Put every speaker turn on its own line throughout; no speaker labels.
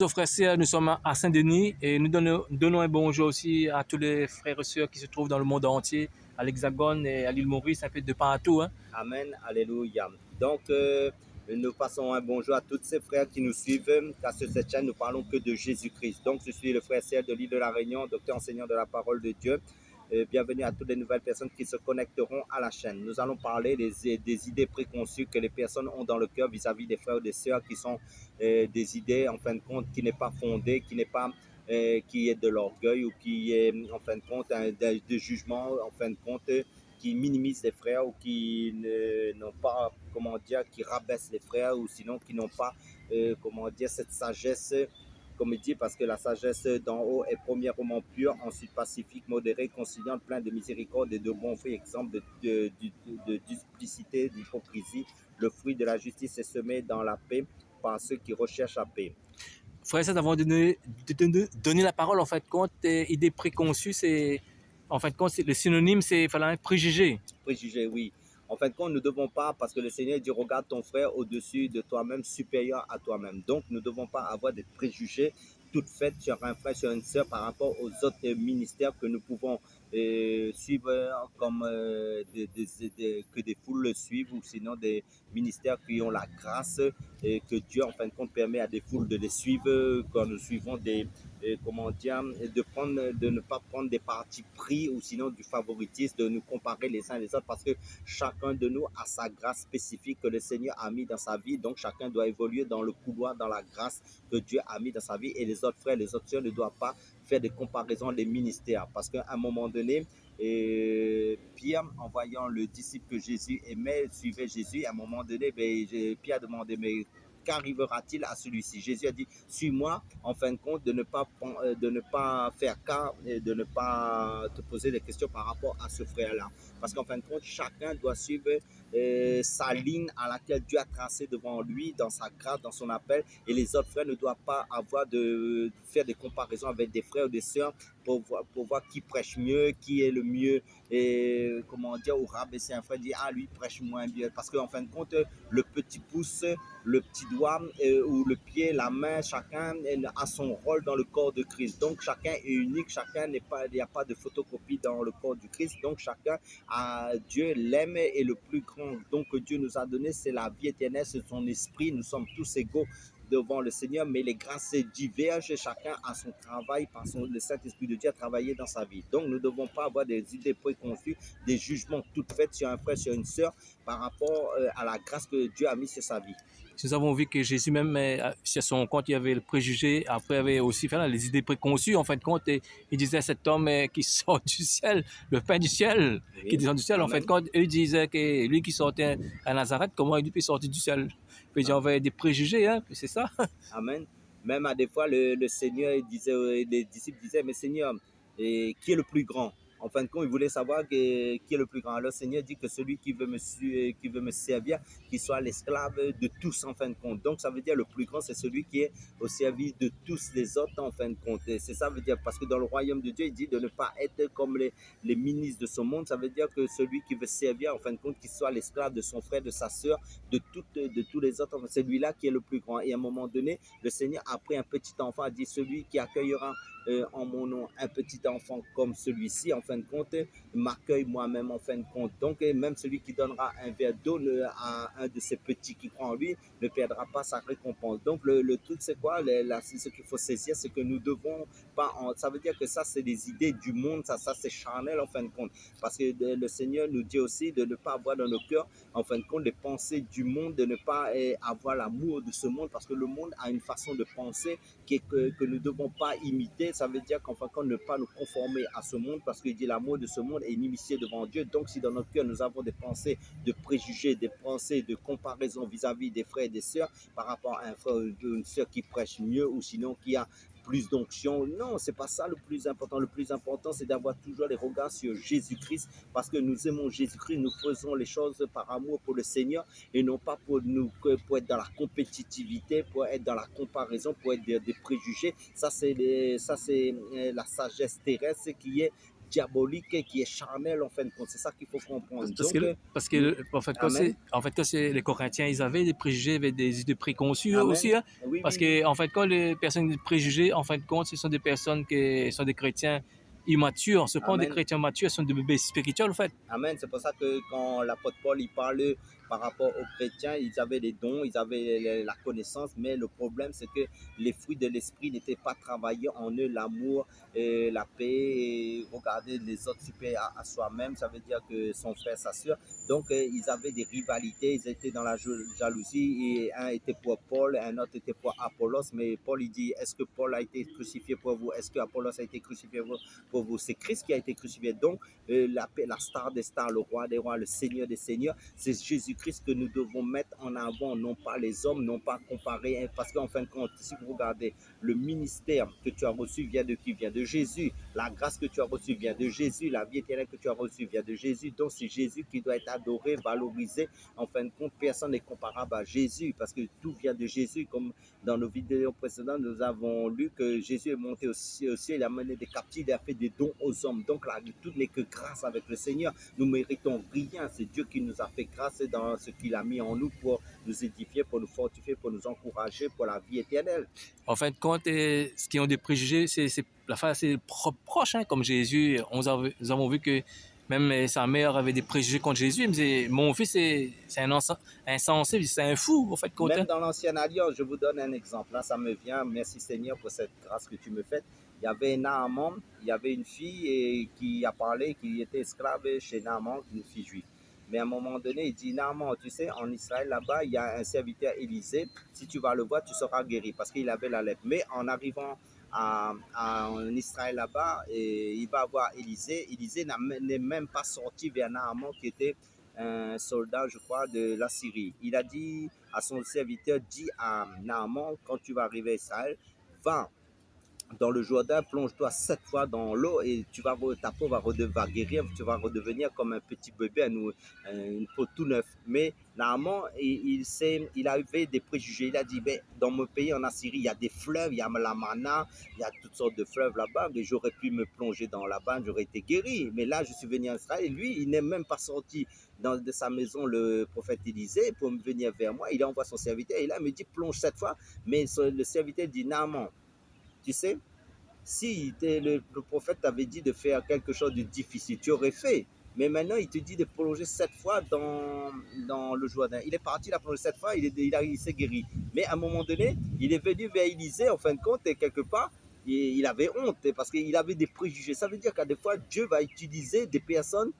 Bonjour frères et sœurs, nous sommes à Saint-Denis et nous donnons un bonjour aussi à tous les frères et sœurs qui se trouvent dans le monde entier, à l'Hexagone et à l'île Maurice, un peu de partout.
Amen, alléluia. Donc, nous passons un bonjour à tous ces frères qui nous suivent, car sur cette chaîne, nous parlons que de Jésus-Christ. Donc, je suis le frère Serge de l'île de la Réunion, docteur enseignant de la parole de Dieu. Bienvenue à toutes les nouvelles personnes qui se connecteront à la chaîne. Nous allons parler des idées préconçues que les personnes ont dans le cœur vis-à-vis des frères et des sœurs, qui sont des idées, en fin de compte, qui n'est pas fondée, qui est de l'orgueil ou qui est, en fin de compte, de jugement, en fin de compte, qui minimisent les frères ou qui n'ont pas, comment dire, qui rabaissent les frères ou sinon qui n'ont pas, comment dire, cette sagesse, comme il dit, parce que la sagesse d'en haut est premièrement pure, ensuite pacifique, modérée, conciliante, plein de miséricorde et de bons fruits, exemple de duplicité, d'hypocrisie. Le fruit de la justice est semé dans la paix par ceux qui recherchent la paix.
Frères et sœurs, avons donné la parole, en fait, compte, idées préconçues, c'est, en fin de compte, le synonyme, c'est un préjugé.
Préjugés, oui. En fin de compte, nous ne devons pas, parce que le Seigneur dit, regarde ton frère au-dessus de toi-même, supérieur à toi-même. Donc, nous ne devons pas avoir des préjugés toutes faites sur un frère, sur une sœur par rapport aux autres ministères que nous pouvons suivre comme que des foules le suivent ou sinon des ministères qui ont la grâce et que Dieu, en fin de compte, permet à des foules de les suivre quand nous suivons comment dire, de ne pas prendre des partis pris ou sinon du favoritisme, de nous comparer les uns les autres parce que chacun de nous a sa grâce spécifique que le Seigneur a mis dans sa vie. Donc chacun doit évoluer dans le couloir, dans la grâce que Dieu a mis dans sa vie et les autres frères, les autres sœurs ne doivent pas faire des comparaisons des ministères parce qu'à un moment donné, Pierre, en voyant le disciple que Jésus aimait, suivait Jésus, à un moment donné, Pierre a demandé, mais qu'arrivera-t-il à celui-ci? Jésus a dit, suis-moi, en fin de compte, de ne pas faire cas et de ne pas te poser des questions par rapport à ce frère-là. Parce qu'en fin de compte, chacun doit suivre sa ligne à laquelle Dieu a tracé devant lui, dans sa grâce, dans son appel. Et les autres frères ne doivent pas avoir de faire des comparaisons avec des frères ou des sœurs pour voir qui prêche mieux, qui est le mieux, et comment dire, ou rabaisser un frère, dire, ah, lui prêche moins bien. Parce qu'en fin de compte, le petit pouce, le petit doigt ou le pied, la main, chacun a son rôle dans le corps de Christ. Donc chacun est unique, il n'y a pas de photocopie dans le corps du Christ. Donc chacun Dieu l'aime et le plus grand don que Dieu nous a donné, c'est la vie éternelle, c'est son esprit. Nous sommes tous égaux devant le Seigneur, mais les grâces divergent, chacun a son travail, parce que le Saint-Esprit de Dieu a travaillé dans sa vie. Donc nous ne devons pas avoir des idées préconçues, des jugements toutes faites sur un frère, sur une sœur, par rapport à la grâce que Dieu a mise sur sa vie.
Nous avons vu que Jésus même, sur son compte, il y avait le préjugé, après il y avait aussi les idées préconçues, en fin de compte, et il disait cet homme qui sort du ciel, le pain du ciel,
Oui.
qui descend du ciel,
Amen.
en fin de compte, il disait que lui qui sortait à Nazareth, comment il peut sortir du ciel? Puis il y avait des préjugés, c'est ça.
Amen. Même à des fois, le Seigneur disait, les disciples disaient, mais Seigneur, qui est le plus grand? En fin de compte, il voulait savoir qui est le plus grand. Alors le Seigneur dit que celui qui veut me servir, qu'il soit l'esclave de tous en fin de compte. Donc ça veut dire le plus grand, c'est celui qui est au service de tous les autres en fin de compte. Et c'est ça veut dire, parce que dans le royaume de Dieu, il dit de ne pas être comme les ministres de ce monde. Ça veut dire que celui qui veut servir, en fin de compte, qu'il soit l'esclave de son frère, de sa sœur, de tous les autres. C'est lui-là qui est le plus grand. Et à un moment donné, le Seigneur a pris un petit enfant, a dit celui qui accueillera en mon nom un petit enfant comme celui-ci, en fin de compte, m'accueille moi-même en fin de compte. Donc, même celui qui donnera un verre d'eau à un de ces petits qui croient en lui ne perdra pas sa récompense. Donc, le truc, c'est quoi? Ce qu'il faut saisir, c'est que nous devons pas... ça veut dire que ça, c'est des idées du monde, ça c'est charnel en fin de compte. Parce que le Seigneur nous dit aussi de ne pas avoir dans nos cœurs, en fin de compte, les pensées du monde, de ne pas avoir l'amour de ce monde, parce que le monde a une façon de penser que nous ne devons pas imiter. Ça veut dire qu'en fin de compte, ne pas nous conformer à ce monde, parce qu'il dit l'amour de ce monde est inimitié devant Dieu. Donc si dans notre cœur nous avons des pensées de préjugés, des pensées de comparaison vis-à-vis des frères et des sœurs par rapport à un frère ou une sœur qui prêche mieux ou sinon qui a plus d'onction. Non, c'est pas ça le plus important. Le plus important, c'est d'avoir toujours les regards sur Jésus-Christ, parce que nous aimons Jésus-Christ, nous faisons les choses par amour pour le Seigneur et non pas pour être dans la compétitivité, pour être dans la comparaison, pour être des préjugés. Ça, c'est la sagesse terrestre qui est diabolique et qui est charnel en fin de compte. C'est ça qu'il faut comprendre. Donc,
En fait, quand c'est les Corinthiens, ils avaient des préjugés, ils avaient des idées préconçues
amen.
aussi. Hein?
Oui,
Parce
oui, oui.
que, en fait, quand les personnes préjugées, en fin de compte, ce sont des personnes qui sont des chrétiens immatures. Cependant, des
Amen.
chrétiens matures sont des bébés spirituels, en fait.
Amen. C'est pour ça que quand l'apôtre Paul il parle par rapport aux chrétiens, ils avaient les dons, ils avaient la connaissance, mais le problème c'est que les fruits de l'esprit n'étaient pas travaillés en eux, l'amour, la paix, et regarder les autres supérieurs à soi-même, ça veut dire que son frère, sa soeur. Donc ils avaient des rivalités, ils étaient dans la jalousie, et un était pour Paul, un autre était pour Apollos, mais Paul il dit, est-ce que Paul a été crucifié pour vous? Est-ce que Apollos a été crucifié pour vous? C'est Christ qui a été crucifié. Donc la star des stars, le roi des rois, le seigneur des seigneurs, c'est Jésus-Christ que nous devons mettre en avant, non pas les hommes, non pas comparer, parce qu'en fin de compte, si vous regardez, le ministère que tu as reçu vient de qui? Vient de Jésus. La grâce que tu as reçue vient de Jésus. La vie éternelle que tu as reçue vient de Jésus. Donc c'est Jésus qui doit être adoré, valorisé. En fin de compte, personne n'est comparable à Jésus, parce que tout vient de Jésus. Comme dans nos vidéos précédentes, nous avons lu que Jésus est monté au ciel, il a mené des captifs, il a fait des dons aux hommes. Donc là, tout n'est que grâce avec le Seigneur. Nous ne méritons rien. C'est Dieu qui nous a fait grâce dans ce qu'il a mis en nous pour nous édifier, pour nous fortifier, pour nous encourager, pour la vie éternelle.
En fin de compte, ce qui ont des préjugés, c'est l'affaire assez proche, hein, comme Jésus. Nous avons vu que même sa mère avait des préjugés contre Jésus. Elle me disait, mon fils, c'est un insensé, c'est un fou, en fait.
Même dans l'ancienne alliance, je vous donne un exemple. Là, ça me vient. Merci Seigneur pour cette grâce que tu me fais. Il y avait Naaman, il y avait une fille qui a parlé, qui était esclave chez Naaman, une fille juive. Mais à un moment donné, il dit, Naaman, tu sais, en Israël, là-bas, il y a un serviteur Élisée. Si tu vas le voir, tu seras guéri, parce qu'il avait la lèpre. Mais en arrivant en Israël là-bas, il va voir Élisée. Élisée n'est même pas sorti vers Naaman, qui était un soldat, je crois, de la Syrie. Il a dit à son serviteur, dis à Naaman, quand tu vas arriver à Israël, va dans le Jourdain, plonge-toi 7 fois dans l'eau et ta peau va guérir, tu vas redevenir comme un petit bébé, une peau tout neuve. Mais Naaman, il avait des préjugés. Il a dit, ben, dans mon pays, en Assyrie, il y a des fleuves, il y a la Mana, il y a toutes sortes de fleuves là-bas, mais j'aurais pu me plonger dans là-bas, j'aurais été guéri. Mais là, je suis venu en Israël et lui, il n'est même pas sorti de sa maison, le prophète Élisée, pour me venir vers moi. Il envoie son serviteur et là, il me dit, plonge 7 fois. Mais le serviteur dit, Naaman, tu sais, si le prophète t'avait dit de faire quelque chose de difficile, tu aurais fait. Mais maintenant, il te dit de plonger 7 fois dans le Jourdain. Il est parti, il a plongé 7 fois, il s'est guéri. Mais à un moment donné, il est venu vers Élisée, en fin de compte, et quelque part, il avait honte parce qu'il avait des préjugés. Ça veut dire qu'à des fois, Dieu va utiliser des personnes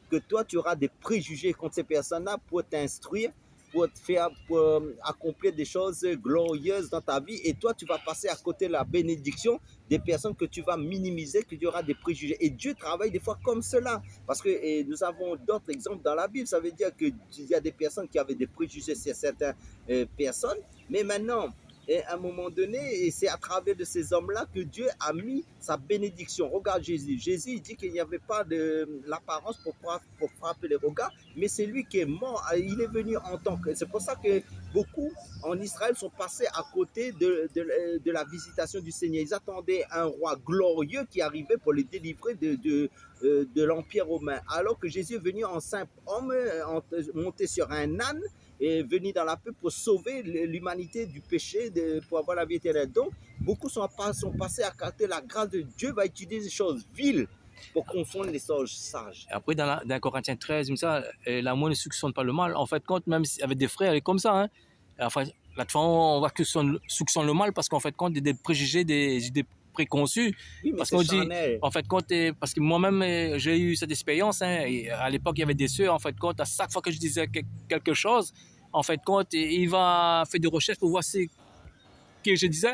que toi, tu auras des préjugés contre ces personnes-là pour t'instruire, pour te faire pour accomplir des choses glorieuses dans ta vie. Et toi, tu vas passer à côté de la bénédiction des personnes que tu vas minimiser, que tu auras des préjugés. Et Dieu travaille des fois comme cela. Parce que nous avons d'autres exemples dans la Bible. Ça veut dire qu'il y a des personnes qui avaient des préjugés sur certaines personnes. Mais maintenant, et à un moment donné, et c'est à travers de ces hommes-là que Dieu a mis sa bénédiction. Regarde Jésus. Jésus il dit qu'il n'y avait pas de l'apparence pour frapper les regards, mais c'est lui qui est mort. Il est venu en tant que... C'est pour ça que beaucoup en Israël sont passés à côté de la visitation du Seigneur. Ils attendaient un roi glorieux qui arrivait pour les délivrer de l'Empire romain. Alors que Jésus est venu en simple homme, monté sur un âne, et venir dans la paix pour sauver l'humanité du péché, pour avoir la vie éternelle. Donc, beaucoup sont passés à côté. La grâce de Dieu va utiliser des choses viles pour confondre les sages.
Après, dans Corinthiens 13, ça, l'amour ne soupçonne pas le mal. En fait, compte, même avec des frères, elle est comme ça. Hein. Enfin, là-dessus, on voit que soupçonne le mal parce qu'en fait, compte, des préjugés, des idées préconçues.
Oui, mais
parce
c'est charnel.
en fait, compte, parce que moi-même, j'ai eu cette expérience. Hein, et à l'époque, il y avait des sœurs. En fait, compte, à chaque fois que je disais quelque chose, en fait, compte, il va faire des recherches pour voir ce que je disais.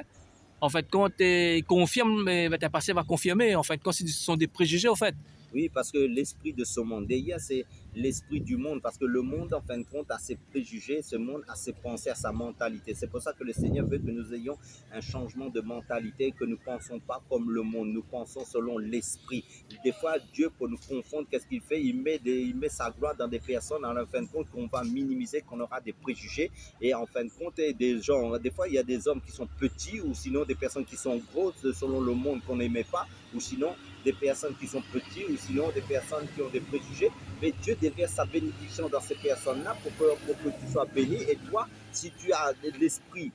En fait, compte, il confirme, mais le passé va confirmer. En fait, compte, ce sont des préjugés, en fait.
Oui, parce que l'esprit de ce monde, d'ailleurs, c'est l'esprit du monde, parce que le monde, en fin de compte, a ses préjugés, ce monde a ses pensées, a sa mentalité. C'est pour ça que le Seigneur veut que nous ayons un changement de mentalité, que nous ne pensons pas comme le monde, nous pensons selon l'esprit. Des fois, Dieu, pour nous confondre, qu'est-ce qu'il fait? Il met sa gloire dans des personnes, en fin de compte, qu'on va minimiser, qu'on aura des préjugés. Et en fin de compte, des gens, des fois, il y a des hommes qui sont petits, ou sinon des personnes qui sont grosses, selon le monde qu'on n'aimait pas, ou sinon des personnes qui sont petites ou sinon des personnes qui ont des préjugés, mais Dieu déverse sa bénédiction dans ces personnes-là pour que tu sois béni. Et toi, si tu as de l'esprit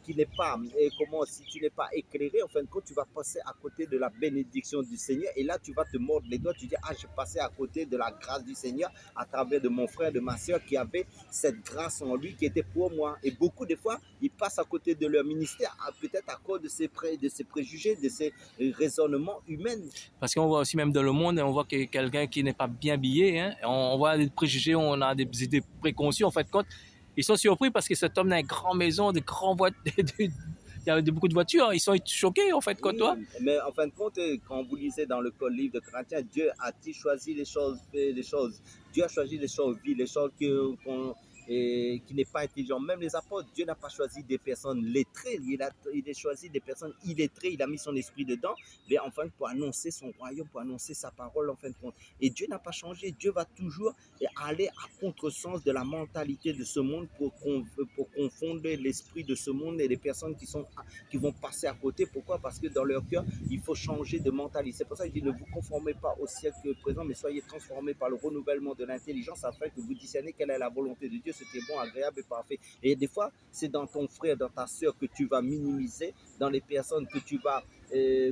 qui n'est pas, comment, si tu n'es pas éclairé, en fin de compte, tu vas passer à côté de la bénédiction du Seigneur. Et là, tu vas te mordre les doigts. Tu dis, ah, je passais à côté de la grâce du Seigneur à travers de mon frère, de ma soeur qui avait cette grâce en lui qui était pour moi. Et beaucoup de fois, ils passent à côté de leur ministère, peut-être à cause de ces préjugés, de ces raisonnements humains.
Parce qu'on voit aussi même dans le monde, on voit que quelqu'un qui n'est pas bien habillé, hein, on voit des préjugés, on a des idées préconçues, en fait, compte. Ils sont surpris parce que cet homme dans une grande maison, de grands voitures, il y a beaucoup de voitures, ils sont choqués, en fait, comme toi.
Oui, mais en fin de compte, quand vous lisez dans le livre de Corinthiens, Dieu a-t-il choisi les choses, Dieu a choisi les choses viles, les choses qui n'est pas intelligent. Même les apôtres, Dieu n'a pas choisi des personnes lettrées, il a choisi des personnes illettrées, il a mis son esprit dedans, mais enfin pour annoncer son royaume, pour annoncer sa parole en fin de compte. Et Dieu n'a pas changé, Dieu va toujours aller à contresens de la mentalité de ce monde pour confondre l'esprit de ce monde et les personnes qui vont passer à côté. Pourquoi? Parce que dans leur cœur, il faut changer de mentalité. C'est pour ça que je dis, ne vous conformez pas au siècle présent, mais soyez transformés par le renouvellement de l'intelligence afin que vous discerniez quelle est la volonté de Dieu, ce qui est bon, agréable et parfait. Et des fois, c'est dans ton frère, dans ta soeur que tu vas minimiser, dans les personnes que tu vas,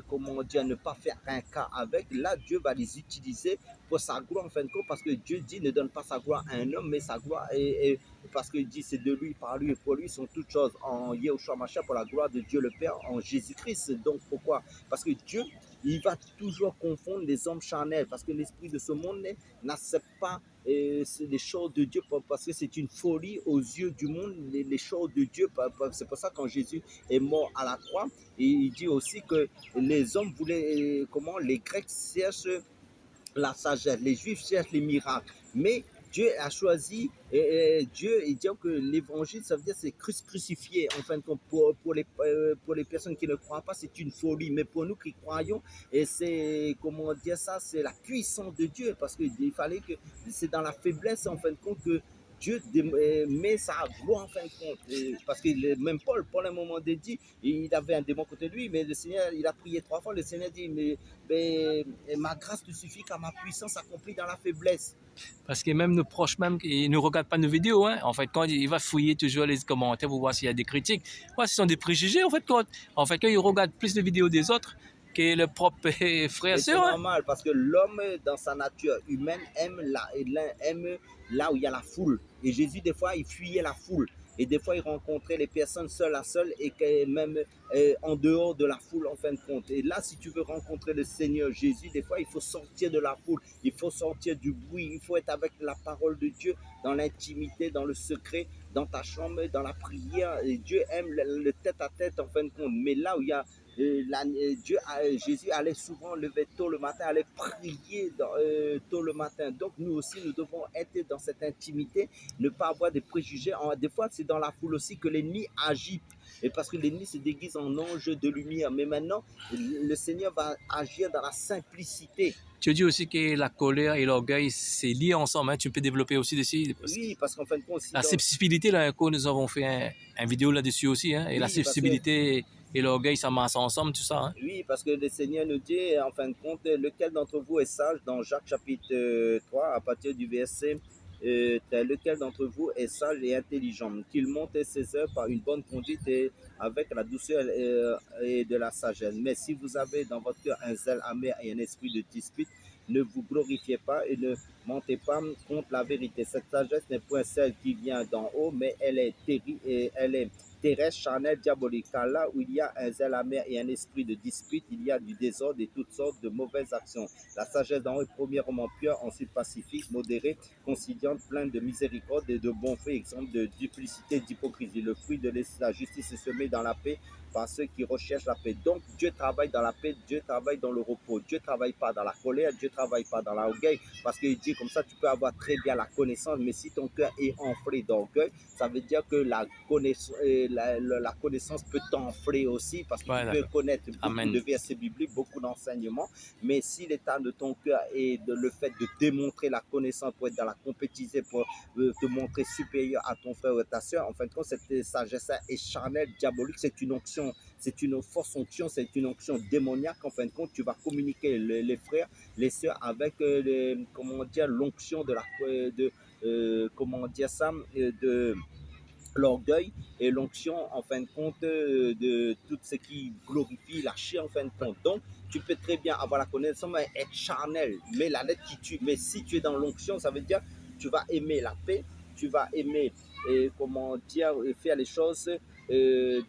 comment dire, ne pas faire un cas avec. Là, Dieu va les utiliser pour sa gloire en fin de compte, parce que Dieu dit, ne donne pas sa gloire à un homme, mais sa gloire est parce qu'il dit, c'est de lui, par lui et pour lui sont toutes choses en Yahushua Mashiach, pour la gloire de Dieu le Père, en Jésus-Christ. Donc pourquoi? Parce que Dieu, il va toujours confondre les hommes charnels, parce que l'esprit de ce monde n'accepte pas les choses de Dieu, parce que c'est une folie aux yeux du monde, les choses de Dieu. C'est pour ça que quand Jésus est mort à la croix, et il dit aussi que les hommes voulaient, les Grecs cherchent la sagesse, les Juifs cherchent les miracles, mais Dieu a choisi, Dieu, il dit que l'évangile, ça veut dire c'est crucifié. En fin de compte, pour les personnes qui ne croient pas, c'est une folie. Mais pour nous qui croyons, et c'est, comment dire ça, c'est la puissance de Dieu. Parce qu'il fallait que, c'est dans la faiblesse, en fin de compte, que Dieu met sa gloire en fin de compte. Parce que même Paul, à un moment dit, il avait un démon contre lui, mais le Seigneur, il a prié 3 fois. Le Seigneur dit, mais ma grâce te suffit car ma puissance accomplie dans la faiblesse.
Parce que même nos proches, même, ils ne regardent pas nos vidéos. Hein. En fait, quand il va fouiller toujours les commentaires pour voir s'il y a des critiques, ouais, ce sont des préjugés, en fait, quand ils regardent plus les vidéos des autres que leurs propres frères et
C'est
sœurs. Hein.
normal parce que l'homme, dans sa nature humaine, aime là où il y a la foule. Et Jésus, des fois, il fuyait la foule. Et des fois, il rencontrait les personnes seul à seul et même en dehors de la foule, en fin de compte. Et là, si tu veux rencontrer le Seigneur Jésus, des fois, il faut sortir de la foule. Il faut sortir du bruit. Il faut être avec la parole de Dieu dans l'intimité, dans le secret, dans ta chambre, dans la prière. Et Dieu aime le tête-à-tête, en fin de compte. Mais là où il y a Jésus allait souvent lever tôt le matin, allait prier tôt le matin. Donc nous aussi, nous devons être dans cette intimité, ne pas avoir des préjugés. Des fois, c'est dans la foule aussi que l'ennemi agit. Et parce que l'ennemi se déguise en ange de lumière. Mais maintenant, le Seigneur va agir dans la simplicité.
Tu dis aussi que la colère et l'orgueil, c'est lié ensemble. Hein. Tu peux développer aussi dessus.
Oui, parce qu'en fin de compte...
La sensibilité, là, nous avons fait un vidéo là-dessus aussi. Hein. Et oui, la sensibilité et l'orgueil, ça marche ensemble, tout ça. Hein.
Oui, parce que le Seigneur nous dit, en fin de compte, lequel d'entre vous est sage, dans Jacques chapitre 3, à partir du verset, lequel d'entre vous est sage et intelligent, qu'il monte ses œuvres par une bonne conduite et avec la douceur et de la sagesse. Mais si vous avez dans votre cœur un zèle amer et un esprit de dispute, ne vous glorifiez pas et ne mentez pas contre la vérité. Cette sagesse n'est point celle qui vient d'en haut, mais elle est terrestre, charnelle, diabolique. Car là où il y a un zèle amer et un esprit de dispute, il y a du désordre et toutes sortes de mauvaises actions. La sagesse d'en haut est premièrement pure, ensuite pacifique, modérée, conciliante, pleine de miséricorde et de bons faits, exemple de duplicité, d'hypocrisie. Le fruit de la justice est semé dans la paix par ceux qui recherchent la paix. Donc Dieu travaille dans la paix, Dieu travaille dans le repos. Dieu ne travaille pas dans la colère, Dieu ne travaille pas dans l'orgueil, parce qu'il dit comme ça, tu peux avoir très bien la connaissance, mais si ton cœur est enflé d'orgueil, ça veut dire que la connaissance peut t'enfler aussi, parce que tu peux connaître beaucoup de versets bibliques, beaucoup d'enseignements, mais si l'état de ton cœur est le fait de démontrer la connaissance pour être dans la compétition, pour te montrer supérieur à ton frère ou ta soeur, en fin de compte, cette sagesse est charnelle, diabolique, c'est une onction onction, c'est une fausse onction, c'est une onction démoniaque. En fin de compte, tu vas communiquer les frères, les sœurs avec comment dire, l'onction de la comment dire ça, de l'orgueil et l'onction en fin de compte de tout ce qui glorifie la chair en fin de compte. Donc tu peux très bien avoir la connaissance mais être charnel, mais la lettre qui tue. Mais si tu es dans l'onction, ça veut dire tu vas aimer la paix, tu vas aimer comment dire faire les choses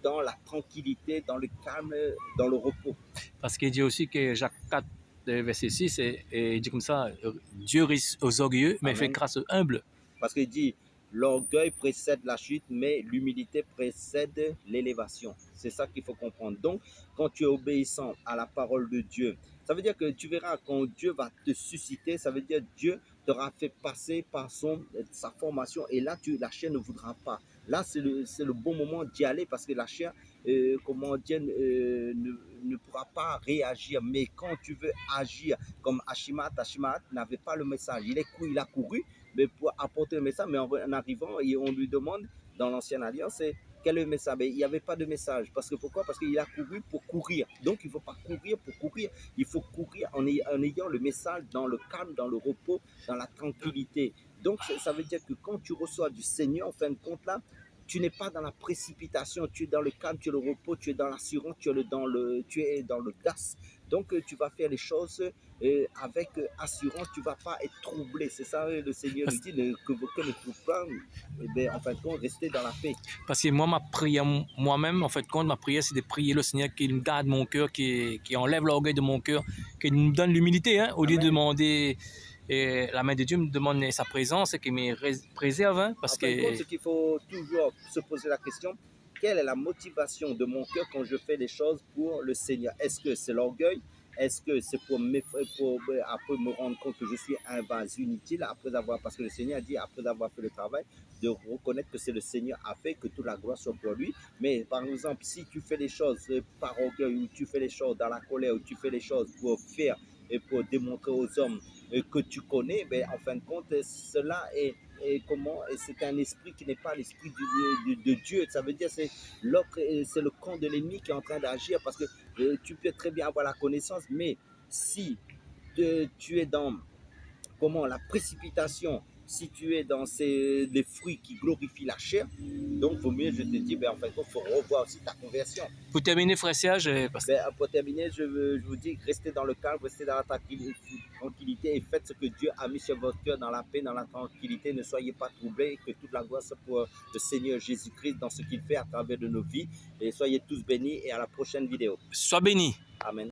dans la tranquillité, dans le calme, dans le repos.
Parce qu'il dit aussi que Jacques 4, verset 6, il dit comme ça, Dieu résiste aux orgueilleux, mais fait
Amen.
grâce aux humbles.
Parce qu'il dit, l'orgueil précède la chute, mais l'humilité précède l'élévation. C'est ça qu'il faut comprendre. Donc, quand tu es obéissant à la parole de Dieu, ça veut dire que tu verras quand Dieu va te susciter, ça veut dire que Dieu t'aura fait passer par sa formation et là, la chair ne voudra pas. Là, c'est le bon moment d'y aller parce que la chair, comment dire, ne pourra pas réagir. Mais quand tu veux agir comme Ashimat n'avait pas le message. Il a couru, mais pour apporter le message, mais en arrivant, on lui demande dans l'ancienne alliance, quel est le message? Mais il n'y avait pas de message. Parce que pourquoi? Parce qu'il a couru pour courir. Donc il ne faut pas courir pour courir. Il faut courir en ayant le message dans le calme, dans le repos, dans la tranquillité. Donc ça veut dire que quand tu reçois du Seigneur, en fin de compte, là, tu n'es pas dans la précipitation, tu es dans le calme, tu es le repos, tu es dans l'assurance, tu es dans le gaz. Donc tu vas faire les choses avec assurance, tu ne vas pas être troublé. C'est ça le Seigneur nous dit, que ne trouve pas, en fin de compte, rester dans la paix.
Parce que moi, ma prière, moi-même, en fait, ma prière, c'est de prier le Seigneur qu'il me garde mon cœur, qui enlève l'orgueil de mon cœur, qu'il me donne l'humilité, hein, au lieu de demander la main de Dieu, me demande sa présence et qu'il me préserve. Hein, parce
en fin de compte, c'est qu'il faut toujours se poser la question, quelle est la motivation de mon cœur quand je fais les choses pour le Seigneur? Est-ce que c'est l'orgueil? Est-ce que c'est pour après me rendre compte que je suis un vase inutile parce que le Seigneur a dit, après avoir fait le travail, de reconnaître que c'est le Seigneur a fait, que toute la gloire soit pour lui. Mais par exemple, si tu fais les choses par orgueil, ou tu fais les choses dans la colère, ou tu fais les choses pour faire et pour démontrer aux hommes que tu connais, ben, en fin de compte, cela est c'est un esprit qui n'est pas l'esprit de Dieu. Ça veut dire c'est le camp de l'ennemi qui est en train d'agir parce que tu peux très bien avoir la connaissance, mais si tu es dans la précipitation, si tu es dans les fruits qui glorifient la chair, donc vaut mieux, je te dis, ben, en fait, il faut revoir aussi ta conversion.
Pour terminer, frère Serge,
pour terminer, je vous dis, restez dans le calme, restez dans la tranquillité et faites ce que Dieu a mis sur votre cœur dans la paix, dans la tranquillité. Ne soyez pas troublés, que toute la gloire soit pour le Seigneur Jésus-Christ dans ce qu'il fait à travers de nos vies. Et soyez tous bénis et à la prochaine vidéo.
Sois béni.
Amen.